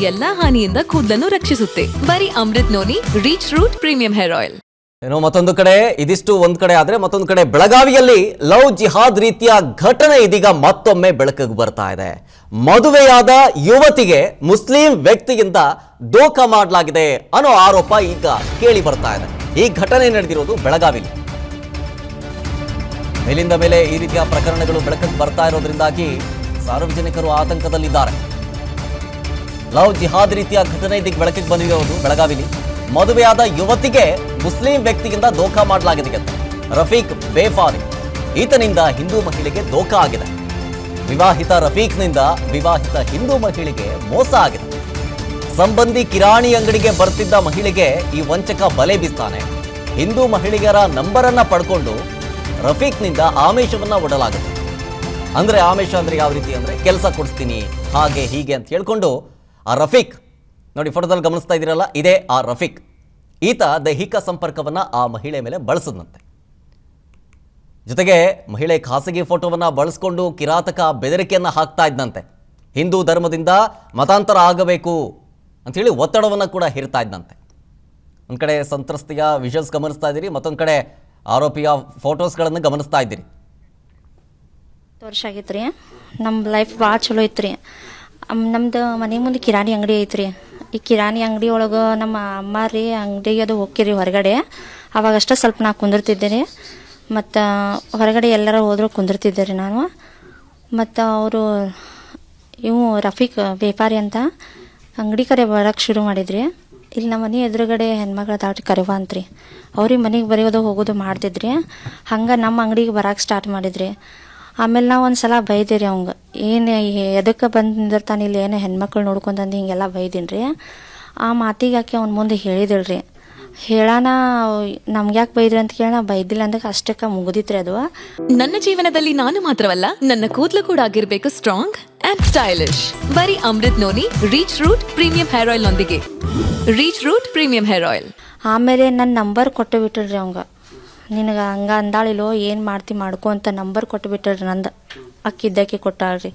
ಎಲ್ಲಾ ಹಾನಿಯಿಂದ ಕೂದಲನ್ನು ರಕ್ಷಿಸುತ್ತೆ. ಬರೀ Amrut noni reach root premium hair oil. ಏನೋ ಮತ್ತೊಂದು ಕಡೆ ಇದಿಷ್ಟು ಒಂದ್ ಕಡೆ ಆದ್ರೆ ಮತ್ತೊಂದು ಕಡೆ ಬೆಳಗಾವಿಯಲ್ಲಿ ಲವ್ ಜಿಹಾದ್ ರೀತಿಯ ಘಟನೆ ಇದೀಗ ಮತ್ತೊಮ್ಮೆ ಬೆಳಕಿಗೆ ಬರ್ತಾ ಇದೆ. ಮದುವೆಯಾದ ಯುವತಿಗೆ ಮುಸ್ಲಿಂ ವ್ಯಕ್ತಿಯಿಂದ ದೋಖ ಮಾಡಲಾಗಿದೆ ಅನ್ನೋ ಆರೋಪ ಈಗ ಕೇಳಿ ಬರ್ತಾ ಇದೆ. ಈ ಘಟನೆ ನಡೆದಿರೋದು ಬೆಳಗಾವಿಲಿ. ಮೇಲಿಂದ ಮೇಲೆ ಈ ರೀತಿಯ ಪ್ರಕರಣಗಳು ಬೆಳಕಿಗೆ ಬರ್ತಾ ಇರೋದ್ರಿಂದಾಗಿ ಸಾರ್ವಜನಿಕರು ಆತಂಕದಲ್ಲಿದ್ದಾರೆ. ಲವ್ ಜಿಹಾದ್ ರೀತಿಯ ಘಟನೆ ಇದೀಗ ಬೆಳಕಿಗೆ ಬಂದಿರೋದು ಬೆಳಗಾವಿಲಿ. ಮದುವೆಯಾದ ಯುವತಿಗೆ ಮುಸ್ಲಿಂ ವ್ಯಕ್ತಿಯಿಂದ ದೋಖ ಮಾಡಲಾಗಿದೆ. ರಫೀಕ್ ಬೇಫಾರಿ ಈತನಿಂದ ಹಿಂದೂ ಮಹಿಳೆಗೆ ದೋಖ ಆಗಿದೆ. ವಿವಾಹಿತ ರಫೀಕ್ನಿಂದ ವಿವಾಹಿತ ಹಿಂದೂ ಮಹಿಳೆಗೆ ಮೋಸ ಆಗಿದೆ. ಸಂಬಂಧಿ ಕಿರಾಣಿ ಅಂಗಡಿಗೆ ಬರ್ತಿದ್ದ ಮಹಿಳೆಗೆ ಈ ವಂಚಕ ಬಲೆ ಬೀಸ್ತಾನೆ. ಹಿಂದೂ ಮಹಿಳೆಯರ ನಂಬರನ್ನ ಪಡ್ಕೊಂಡು ರಫೀಕ್ನಿಂದ ಆಮಿಷವನ್ನ ಒಡಲಾಗುತ್ತೆ. ಅಂದ್ರೆ ಆಮಿಷ ಅಂದ್ರೆ ಯಾವ ರೀತಿ ಅಂದ್ರೆ ಕೆಲಸ ಕೊಡಿಸ್ತೀನಿ ಹಾಗೆ ಹೀಗೆ ಅಂತ ಹೇಳ್ಕೊಂಡು ಆ ರಫೀಕ್ ನೋಡಿ ಫೋಟೋದಲ್ಲಿ ಗಮನಿಸ್ತಾ ಇದ್ದೀರಲ್ಲ, ಇದೇ ಆ ರಫೀಕ್. ಈತ ದೈಹಿಕ ಸಂಪರ್ಕವನ್ನ ಆ ಮಹಿಳೆ ಮೇಲೆ ಬಳಸದಂತೆ. ಜೊತೆಗೆ ಮಹಿಳೆ ಖಾಸಗಿ ಫೋಟೋವನ್ನ ಬಳಸ್ಕೊಂಡು ಕಿರಾತಕ ಬೆದರಿಕೆಯನ್ನ ಹಾಕ್ತಾ ಇದ್ದಂತೆ. ಹಿಂದೂ ಧರ್ಮದಿಂದ ಮತಾಂತರ ಆಗಬೇಕು ಅಂಥೇಳಿ ಒತ್ತಡವನ್ನು ಕೂಡ ಹೇರ್ತಾ ಇದ್ದಂತೆ. ಒಂದು ಕಡೆ ಸಂತ್ರಸ್ತೆಯ ವಿಷನ್ಸ್ ಗಮನಿಸ್ತಾ ಇದ್ದೀರಿ, ಮತ್ತೊಂದು ಕಡೆ ಆರೋಪಿಯ ಫೋಟೋಸ್ಗಳನ್ನು ಗಮನಿಸ್ತಾ ಇದ್ದೀರಿ. ವರ್ಷ ಆಗೈತ್ರಿ, ನಮ್ಮ ಲೈಫ್ ಭಾಳ ಚಲೋ ಐತ್ರಿ. ನಮ್ದು ಮನೆ ಮುಂದೆ ಕಿರಾಣಿ ಅಂಗಡಿ ಐತ್ರಿ. ಈ ಕಿರಾಣಿ ಅಂಗಡಿ ಒಳಗೆ ನಮ್ಮ ಅಮ್ಮ ರೀ ಅಂಗಡಿಗೆ ಅದು ಹೋಗ್ಕಿರಿ ಹೊರಗಡೆ. ಅವಾಗಷ್ಟೇ ಸ್ವಲ್ಪ ನಾ ಕುಂದಿರ್ತಿದ್ದೆ ರೀ. ಮತ್ತು ಹೊರಗಡೆ ಎಲ್ಲರೂ ಹೋದ್ರೂ ಕುಂದಿರ್ತಿದ್ದೆ ರೀ ನಾನು. ಮತ್ತು ಅವರು ಇವು ರಫೀಕ್ ವ್ಯಾಪಾರಿ ಅಂತ ಅಂಗಡಿ ಕರೆ ಬರೋಕ್ಕೆ ಶುರು ಮಾಡಿದ್ರಿ. ಇಲ್ಲಿ ನಮ್ಮ ಮನೆ ಎದುರುಗಡೆ ಹೆಣ್ಮಕ್ಳು ದಾಟಿ ಕರೆವ ಅಂತ್ರಿ. ಅವ್ರಿಗೆ ಮನೆಗೆ ಬರೆಯೋದು ಹೋಗೋದು ಮಾಡ್ತಿದ್ರಿ. ಹಂಗೆ ನಮ್ಮ ಅಂಗಡಿಗೆ ಬರೋಕ್ಕೆ ಸ್ಟಾರ್ಟ್ ಮಾಡಿದ್ರಿ. ಆಮೇಲೆ ನಾವು ಒಂದು ಸಲ ಬೈದೆ ರೀ ಅವಂಗೆ, ಏನು ಎದಕ್ಕೆ ಬಂದಿರ್ತಾನೆ ಇಲ್ಲಿ, ಏನು ಹೆಣ್ಮಕ್ಳು ನೋಡ್ಕೊಂತಂದು ಹಿಂಗೆಲ್ಲ ಬೈದೀನಿ ರೀ. ಆ ಮಾತಿಗೆ ಆಕೆ ಅವ್ನ ಮುಂದೆ ಹೇಳಿದಿಳ್ರಿ. ಹೇಳೋಣ ನಮ್ಗೆ ಯಾಕೆ ಬೈದ್ರಿ ಅಂತ ಕೇಳೋಣ, ಬೈದಿಲ್ಲ ಅಂದಾಗ ಅಷ್ಟಕ್ಕೆ ಮುಗಿದಿತ್ರಿ ಅದು. ನನ್ನ ಜೀವನದಲ್ಲಿ ನಾನು ಮಾತ್ರವಲ್ಲ, ನನ್ನ ಕೂದಲು ಕೂಡ ಆಗಿರ್ಬೇಕು ಸ್ಟ್ರಾಂಗ್ ಅಂಡ್ ಸ್ಟೈಲಿಶ್. ಬರೀ Amrut noni reach root premium hair oil ನೊಂದಿಗೆ. Rich root premium hair oil. ಆಮೇಲೆ ನನ್ನ ನಂಬರ್ ಕೊಟ್ಟು ಬಿಟ್ಟಿಡ್ರಿ ಅವಂಗ. ನಿನಗೆ ಹಂಗೆ ಅಂದಾಳಿಲ್ಲೋ ಏನು ಮಾಡ್ತಿ ಮಾಡ್ಕೊ ಅಂತ ನಂಬರ್ ಕೊಟ್ಟು ಬಿಟ್ಟಿಡ್ರಿ. ನಂದು ಅಕ್ಕಿದ್ದಕ್ಕೆ ಕೊಟ್ಟಾಳ್ರಿ.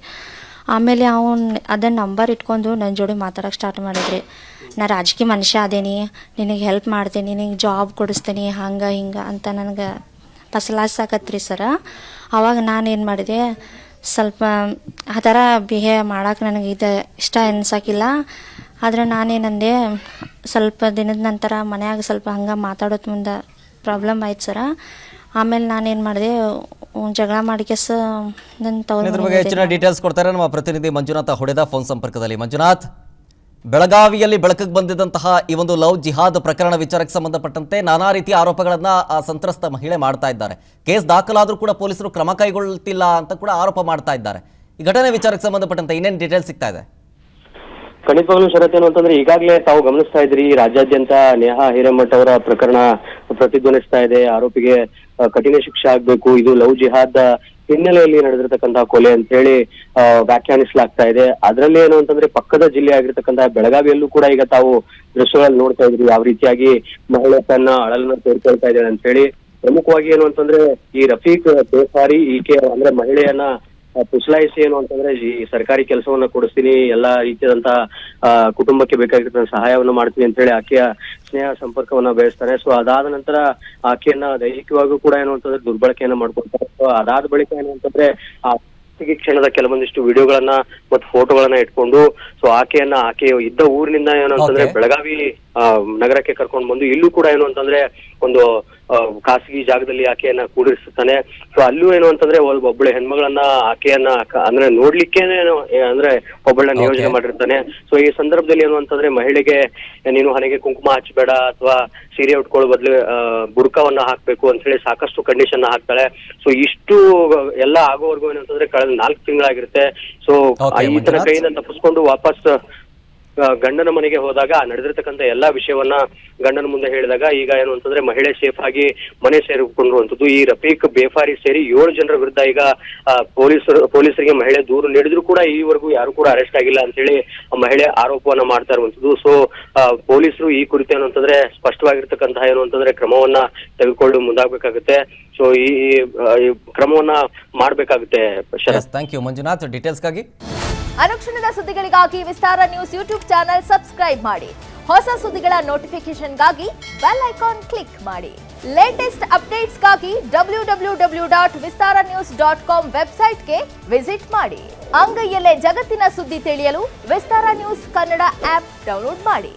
ಆಮೇಲೆ ಅವನು ಅದನ್ನ ನಂಬರ್ ಇಟ್ಕೊಂಡು ನನ್ನ ಜೋಡಿ ಮಾತಾಡೋಕೆ ಸ್ಟಾರ್ಟ್ ಮಾಡಿದ್ರಿ. ನಾ ರಾಜಕೀಯ ಮನುಷ್ಯ ಅದೇನಿ, ನಿನಗೆ ಹೆಲ್ಪ್ ಮಾಡ್ತೀನಿ, ನಿನಗೆ ಜಾಬ್ ಕೊಡಿಸ್ತೀನಿ, ಹಂಗೆ ಹಿಂಗೆ ಅಂತ ನನಗೆ ಫಸಲಾಸಾಕತ್ರಿ ಸರ. ಆವಾಗ ನಾನೇನು ಮಾಡಿದೆ, ಸ್ವಲ್ಪ ಆ ಥರ ಬಿಹೇವ್ ಮಾಡೋಕೆ ನನಗೆ ಇದು ಇಷ್ಟ ಅನ್ಸೋಕ್ಕಿಲ್ಲ. ಆದರೆ ನಾನೇನಂದೆ, ಸ್ವಲ್ಪ ದಿನದ ನಂತರ ಮನ್ಯಾಗ ಸ್ವಲ್ಪ ಹಂಗೆ ಮಾತಾಡೋದು ಮುಂದೆ ಪ್ರಾಬ್ಲಮ್ ಆಯ್ತು ಸರ. ಆಮೇಲೆ ನಾನೇನು ಮಾಡಿದೆ, ಜಗಳ ಮಾಡಿಕೆಸ ನನ್ನ ಬಗ್ಗೆ ಹೆಚ್ಚಿನ ಡೀಟೇಲ್ಸ್ ಕೊಡ್ತಾರೆ ನಮ್ಮ ಪ್ರತಿನಿಧಿ ಮಂಜುನಾಥ್ ಹೊಡೆದ ಫೋನ್ ಸಂಪರ್ಕದಲ್ಲಿ. ಮಂಜುನಾಥ್, ಬೆಳಗಾವಿಯಲ್ಲಿ ಬೆಳಕಿಗೆ ಬಂದಿದ್ದಂತಹ ಈ ಒಂದು ಲವ್ ಜಿಹಾದ್ ಪ್ರಕರಣ ವಿಚಾರಕ್ಕೆ ಸಂಬಂಧಪಟ್ಟಂತೆ ನಾನಾ ರೀತಿಯ ಆರೋಪಗಳನ್ನ ಆ ಸಂತ್ರಸ್ತ ಮಹಿಳೆ ಮಾಡ್ತಾ ಇದ್ದಾರೆ. ಕೇಸ್ ದಾಖಲಾದರೂ ಕೂಡ ಪೊಲೀಸರು ಕ್ರಮ ಕೈಗೊಳ್ಳುತ್ತಿಲ್ಲ ಅಂತ ಕೂಡ ಆರೋಪ ಮಾಡ್ತಾ ಇದ್ದಾರೆ. ಈ ಘಟನೆ ವಿಚಾರಕ್ಕೆ ಸಂಬಂಧಪಟ್ಟಂತೆ ಇನ್ನೇನು ಡೀಟೇಲ್ಸ್ ಸಿಗ್ತಾ ಇದೆ? ಖಂಡಿತವಾಗ್ಲೂ ಶರತ್ ಏನು ಅಂತಂದ್ರೆ, ಈಗಾಗಲೇ ತಾವು ಗಮನಿಸ್ತಾ ಇದ್ರಿ, ರಾಜ್ಯಾದ್ಯಂತ ನೇಹಾ ಹಿರೇಮಠ್ ಅವರ ಪ್ರಕರಣ ಪ್ರತಿಧ್ವನಿಸ್ತಾ ಇದೆ. ಆರೋಪಿಗೆ ಕಠಿಣ ಶಿಕ್ಷೆ ಆಗ್ಬೇಕು, ಇದು ಲವ್ ಜಿಹಾದ್ ಹಿನ್ನೆಲೆಯಲ್ಲಿ ನಡೆದಿರ್ತಕ್ಕಂತಹ ಕೊಲೆ ಅಂತ ಹೇಳಿ ವ್ಯಾಖ್ಯಾನಿಸಲಾಗ್ತಾ ಇದೆ. ಅದರಲ್ಲಿ ಏನು ಅಂತಂದ್ರೆ, ಪಕ್ಕದ ಜಿಲ್ಲೆ ಆಗಿರ್ತಕ್ಕಂತಹ ಬೆಳಗಾವಿಯಲ್ಲೂ ಕೂಡ ಈಗ ತಾವು ದೃಶ್ಯಗಳಲ್ಲಿ ನೋಡ್ತಾ ಇದ್ರಿ ಯಾವ ರೀತಿಯಾಗಿ ಮಹಿಳೆ ತನ್ನ ಅಳಲನ್ನ ತೋರ್ಕೊಳ್ತಾ ಇದ್ದಾಳೆ ಅಂತ ಹೇಳಿ. ಪ್ರಮುಖವಾಗಿ ಏನು ಅಂತಂದ್ರೆ, ಈ ರಫೀಕ್ ಬೇಫಾರಿ ಈಕೆ ಅಂದ್ರೆ ಮಹಿಳೆಯನ್ನ ಪುಸಲಾಯಿಸಿ ಏನು ಅಂತಂದ್ರೆ, ಈ ಸರ್ಕಾರಿ ಕೆಲಸವನ್ನ ಕೊಡಿಸ್ತೀನಿ, ಎಲ್ಲಾ ರೀತಿಯಾದಂತಹ ಕುಟುಂಬಕ್ಕೆ ಬೇಕಾಗಿರ್ತಕ್ಕಂಥ ಸಹಾಯವನ್ನು ಮಾಡ್ತೀನಿ ಅಂತ ಹೇಳಿ ಆಕೆಯ ಸ್ನೇಹ ಸಂಪರ್ಕವನ್ನ ಬೆಳೆಸ್ತಾನೆ. ಸೊ ಅದಾದ ನಂತರ ಆಕೆಯನ್ನ ದೈಹಿಕವಾಗೂ ಕೂಡ ಏನು ಅಂತಂದ್ರೆ ದುರ್ಬಳಕೆಯನ್ನ ಮಾಡ್ಕೊಳ್ತಾರೆ. ಸೊ ಅದಾದ ಬಳಿಕ ಏನು ಅಂತಂದ್ರೆ, ಆ ಕ್ಷಣದ ಕೆಲವೊಂದಿಷ್ಟು ವಿಡಿಯೋಗಳನ್ನ ಮತ್ತು ಫೋಟೋಗಳನ್ನ ಇಟ್ಕೊಂಡು ಸೊ ಆಕೆ ಇದ್ದ ಊರಿನಿಂದ ಏನು ಅಂತಂದ್ರೆ ಬೆಳಗಾವಿ ನಗರಕ್ಕೆ ಕರ್ಕೊಂಡು ಬಂದು ಇಲ್ಲೂ ಕೂಡ ಏನು ಅಂತಂದ್ರೆ ಒಂದು ಖಾಸಗಿ ಜಾಗದಲ್ಲಿ ಆಕೆಯನ್ನ ಕೂಡಿರಿಸುತ್ತಾನೆ. ಸೊ ಅಲ್ಲೂ ಏನು ಅಂತಂದ್ರೆ ಒಬ್ಬಳೆ ಹೆಣ್ಮಗಳನ್ನ ಆಕೆಯನ್ನ ಅಂದ್ರೆ ನೋಡ್ಲಿಕ್ಕೇನೆ ಅಂದ್ರೆ ಒಬ್ಬಳನ್ನ ನಿಯೋಜನೆ ಮಾಡಿರ್ತಾನೆ. ಸೊ ಈ ಸಂದರ್ಭದಲ್ಲಿ ಏನು ಅಂತಂದ್ರೆ, ಮಹಿಳೆಗೆ ನೀನು ಹಣೆಗೆ ಕುಂಕುಮ ಹಚ್ಚಬೇಡ ಅಥವಾ ಸೀರೆ ಉಟ್ಕೊಳ್ಳೋ ಬದಲು ಬುರ್ಕಾವನ್ನ ಹಾಕ್ಬೇಕು ಅಂತ ಹೇಳಿ ಸಾಕಷ್ಟು ಕಂಡೀಷನ್ ಹಾಕ್ತಾಳೆ. ಸೊ ಇಷ್ಟು ಎಲ್ಲ ಆಗೋವರೆಗೂ ಏನಂತಂದ್ರೆ ಕಳೆದ 4 ತಿಂಗಳಾಗಿರುತ್ತೆ. ಸೊ ಈತನ ಕೈಯಿಂದ ತಪ್ಪಿಸ್ಕೊಂಡು ವಾಪಸ್ ಗಂಡನ ಮನೆಗೆ ಹೋದಾಗ ನಡೆದಿರ್ತಕ್ಕಂಥ ಎಲ್ಲಾ ವಿಷಯವನ್ನ ಗಂಡನ ಮುಂದೆ ಹೇಳಿದಾಗ ಈಗ ಏನು ಅಂತಂದ್ರೆ ಮಹಿಳೆ ಸೇಫ್ ಆಗಿ ಮನೆ ಸೇರಿಕೊಂಡಿರುವಂತದ್ದು. ಈ ರಫೀಕ್ ಬೇಫಾರಿ ಸೇರಿ 7 ಜನರ ವಿರುದ್ಧ ಈಗ ಪೊಲೀಸರಿಗೆ ಮಹಿಳೆ ದೂರು ನೀಡಿದ್ರು ಕೂಡ ಈವರೆಗೂ ಯಾರು ಕೂಡ ಅರೆಸ್ಟ್ ಆಗಿಲ್ಲ ಅಂತ ಹೇಳಿ ಮಹಿಳೆ ಆರೋಪವನ್ನ ಮಾಡ್ತಾ ಇರುವಂತದ್ದು. ಸೊ ಪೊಲೀಸರು ಈ ಕುರಿತು ಏನು ಅಂತಂದ್ರೆ ಸ್ಪಷ್ಟವಾಗಿರ್ತಕ್ಕಂತಹ ಏನು ಅಂತಂದ್ರೆ ಕ್ರಮವನ್ನ ತೆಗೆದುಕೊಂಡು ಮುಂದಾಗಬೇಕಾಗುತ್ತೆ. ಸೊ ಈ ಕ್ರಮವನ್ನ ಮಾಡ್ಬೇಕಾಗುತ್ತೆ. ಥ್ಯಾಂಕ್ ಯು ಮಂಜುನಾಥ್ ಡೀಟೇಲ್ಸ್ಗಾಗಿ. ಅನುಕ್ಷಣದ ಸುದ್ದಿಗಳಿಗಾಗಿ Vistara news YouTube channel subscribe ಮಾಡಿ. ಹೊಸ ಸುದ್ದಿಗಳ ನೋಟಿಫಿಕೇಶನ್ಗಾಗಿ ಬೆಲ್ ಐಕಾನ್ ಕ್ಲಿಕ್ ಮಾಡಿ. ಲೇಟೆಸ್ಟ್ ಅಪ್ಡೇಟ್ಸ್ಗಾಗಿ www.vistaranews.com ವೆಬ್ಸೈಟ್ಗೆ ವಿಸಿಟ್ ಮಾಡಿ. ಅಂಗೈಯಲ್ಲೇ ಜಗತ್ತಿನ ಸುದ್ದಿ ತಿಳಿಯಲು Vistara news Kannada app download ಮಾಡಿ.